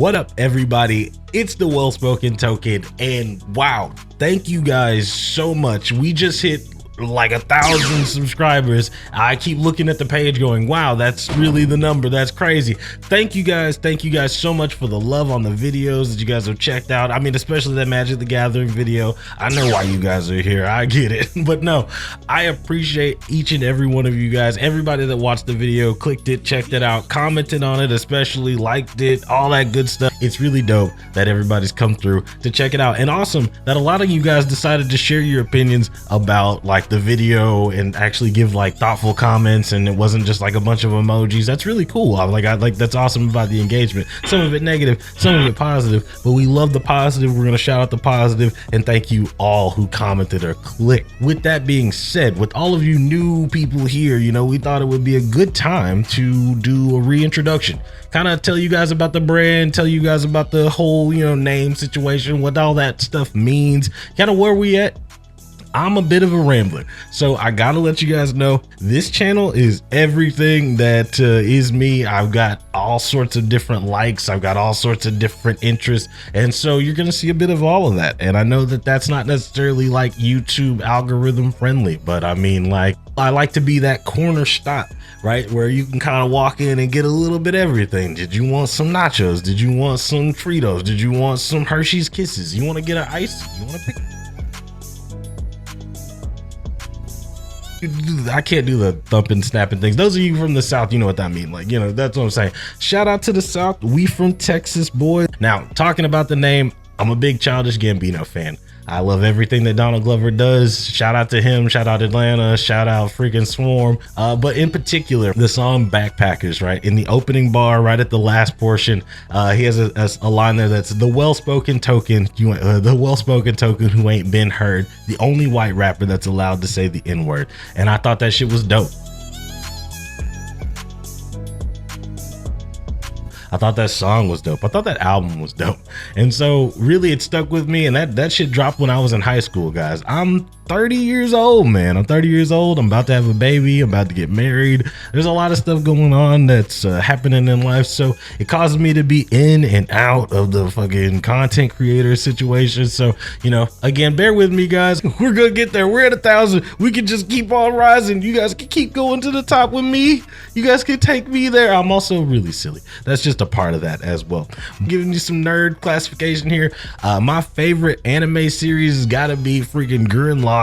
What up, everybody? It's the Well-Spoken Token, and wow, thank you guys so much. We just hit like 1,000 subscribers. I keep looking at the page going, wow, that's really the number. That's crazy. Thank you guys so much for the love on the videos that you guys have checked out. I mean, especially that Magic the Gathering video. I know why you guys are here, I get it. But no, I appreciate each and every one of you guys. Everybody that watched the video, clicked it, checked it out, commented on it, especially liked it, all that good stuff. It's really dope that everybody's come through to check it out, and awesome that a lot of you guys decided to share your opinions about like the video and actually give like thoughtful comments, and it wasn't just like a bunch of emojis. That's really cool. I like that's awesome about the engagement. Some of it negative, some of it positive, but we love the positive. We're gonna shout out the positive, and thank you all who commented or clicked. With that being said, with all of you new people here, you know, we thought it would be a good time to do a reintroduction, kind of tell you guys about the brand, tell you guys about the whole, you know, name situation, what all that stuff means, kind of where we at. I'm a bit of a rambler, so I gotta let you guys know this channel is everything that is me. I've got all sorts of different likes, I've got all sorts of different interests, and so you're gonna see a bit of all of that. And I know that that's not necessarily like YouTube algorithm friendly, but I mean, like, I like to be that corner stop, right, where you can kind of walk in and get a little bit of everything. Did you want some nachos? Did you want some Fritos? Did you want some Hershey's Kisses? You want to get an ice? You want to pick? I can't do the thumping, snapping things. Those of you from the South, you know what that means. Like, you know, that's what I'm saying. Shout out to the South. We from Texas, boys. Now, talking about the name, I'm a big Childish Gambino fan. I love everything that Donald Glover does. Shout out to him, shout out Atlanta, shout out freaking Swarm. But in particular, the song Backpackers, right? In the opening bar, right at the last portion, he has a line there that's the well-spoken token, the well-spoken token who ain't been heard, the only white rapper that's allowed to say the N-word. And I thought that shit was dope. I thought that song was dope. I thought that album was dope. And so really it stuck with me, and that shit dropped when I was in high school, guys. I'm 30 years old, man. I'm 30 years old. I'm about to have a baby. I'm about to get married. There's a lot of stuff going on that's happening in life. So it causes me to be in and out of the fucking content creator situation. So, you know, again, bear with me, guys. We're gonna get there. We're at 1,000. We can just keep on rising. You guys can keep going to the top with me. You guys can take me there. I'm also really silly. That's just a part of that as well. I'm giving you some nerd classification here. My favorite anime series has got to be freaking Gurren Lagann.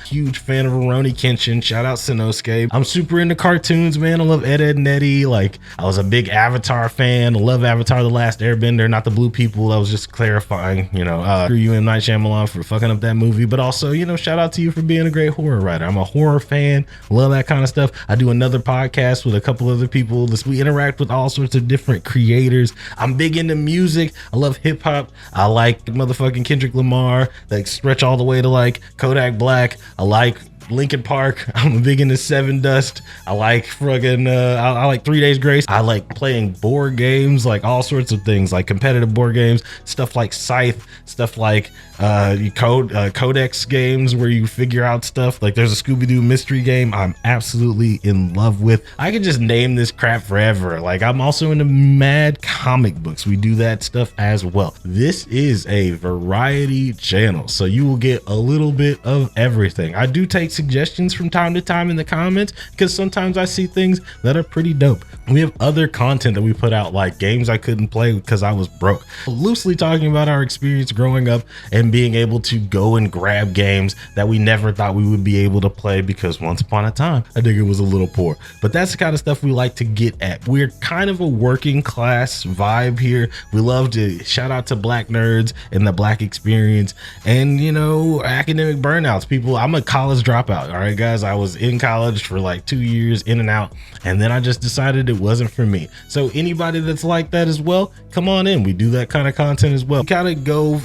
Huge fan of Rurouni Kenshin. Shout out Sanosuke. I'm super into cartoons, man. I love Ed, Edd n Eddy. Like, I was a big Avatar fan. I love Avatar: The Last Airbender, not the blue people. That was just clarifying, you know. Screw you and Night Shyamalan for fucking up that movie, but also, you know, shout out to you for being a great horror writer. I'm a horror fan. Love that kind of stuff. I do another podcast with a couple other people. We interact with all sorts of different creators. I'm big into music. I love hip hop. I like motherfucking Kendrick Lamar, that stretch all the way to like Kodak Black. I like Linkin Park. I'm big into Seven Dust. I like fucking I like 3 Days Grace. I like playing board games, like all sorts of things, like competitive board games, stuff like Scythe, stuff like Codex games where you figure out stuff. Like there's a Scooby-Doo mystery game I'm absolutely in love with. I could just name this crap forever. Like, I'm also into mad comic books. We do that stuff as well. This is a variety channel, so you will get a little bit of everything. I do take suggestions from time to time in the comments, because sometimes I see things that are pretty dope. We have other content that we put out, like games I couldn't play because I was broke, loosely talking about our experience growing up and being able to go and grab games that we never thought we would be able to play because once upon a time I think it was a little poor. But that's the kind of stuff we like to get at. We're kind of a working class vibe here. We love to shout out to Black nerds and the Black experience, and, you know, academic burnouts. People, I'm a college dropout, all right, guys. I was in college for like 2 years, in and out, and then I just decided it wasn't for me. So anybody that's like that as well, come on in. We do that kind of content as well. We kind of go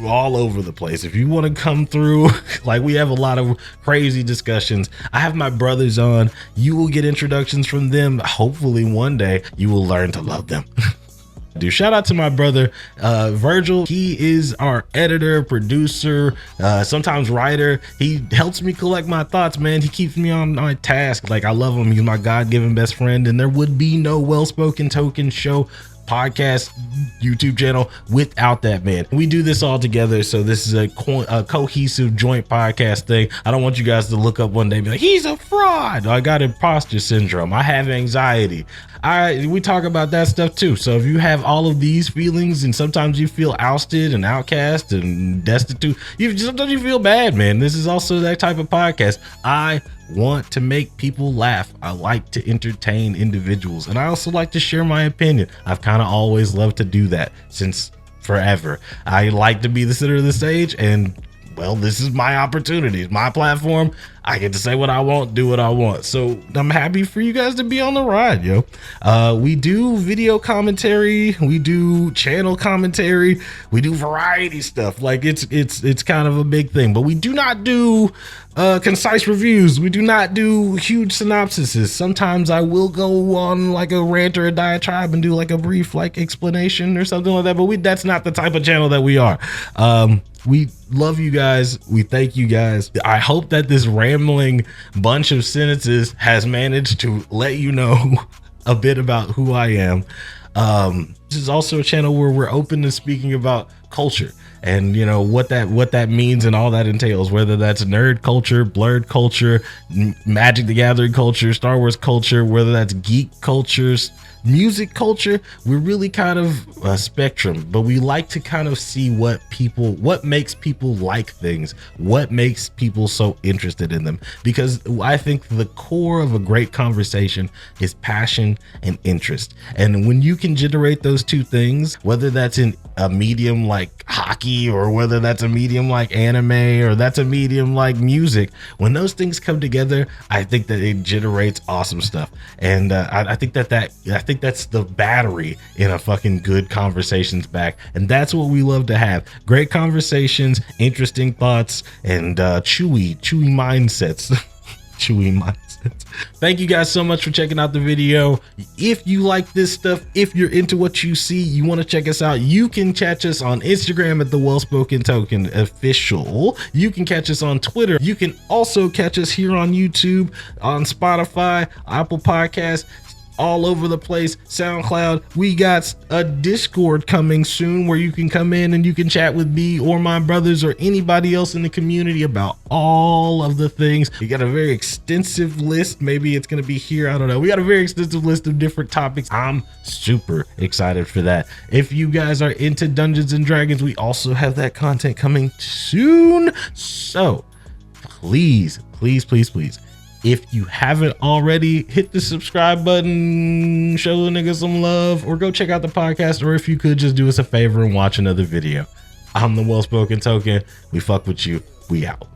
all over the place. If you want to come through, like, we have a lot of crazy discussions. I have my brothers on. You will get introductions from them. Hopefully one day you will learn to love them. Dude, shout out to my brother Virgil. He is our editor, producer, sometimes writer. He helps me collect my thoughts, man. He keeps me on my task. Like, I love him. He's my God-given best friend, and there would be no Well-Spoken Token show podcast YouTube channel without that man. We do this all together, so this is a cohesive joint podcast thing. I don't want you guys to look up one day and be like, he's a fraud. I got imposter syndrome. I have anxiety. We talk about that stuff too. So if you have all of these feelings and sometimes you feel ousted and outcast and destitute, sometimes you feel bad, man. This is also that type of podcast. I want to make people laugh. I like to entertain individuals, and I also like to share my opinion. I've kind of always loved to do that since forever. I like to be the center of the stage, and well, this is my opportunity. It's my platform. I get to say what I want, do what I want. So I'm happy for you guys to be on the ride, yo. We do video commentary, we do channel commentary, we do variety stuff. Like it's kind of a big thing, but we do not do concise reviews. We do not do huge synopsises. Sometimes I will go on like a rant or a diatribe and do like a brief like explanation or something like that, but that's not the type of channel that we are. We love you guys. We thank you guys. I hope that this rambling bunch of sentences has managed to let you know a bit about who I am. This is also a channel where we're open to speaking about culture and what that means and all that entails, whether that's nerd culture, blurred culture, Magic the Gathering culture, Star Wars culture, whether that's geek cultures, music culture. We're really kind of a spectrum, but we like to kind of see what makes people like things, what makes people so interested in them, because I think the core of a great conversation is passion and interest. And when you can generate those two things, whether that's in a medium like hockey or whether that's a medium like anime or that's a medium like music, when those things come together, I think that it generates awesome stuff. And I think that's the battery in a fucking good conversations back, and that's what we love to have. Great conversations, interesting thoughts, and chewy mindsets. Chewy mindsets. Thank you guys so much for checking out the video. If you like this stuff, if you're into what you see, you want to check us out, you can catch us on Instagram at the Well-Spoken Token Official. You can catch us on Twitter. You can also catch us here on YouTube, on Spotify, Apple Podcasts, all over the place, SoundCloud. We got a Discord coming soon where you can come in and you can chat with me or my brothers or anybody else in the community about all of the things. We got a very extensive list. Maybe it's going to be here, I don't know. We got a very extensive list of different topics. I'm super excited for that. If you guys are into Dungeons and Dragons, we also have that content coming soon. So please, if you haven't already, hit the subscribe button, show the nigga some love, or go check out the podcast, or if you could just do us a favor and watch another video. I'm the Well-Spoken Token. We fuck with you. We out.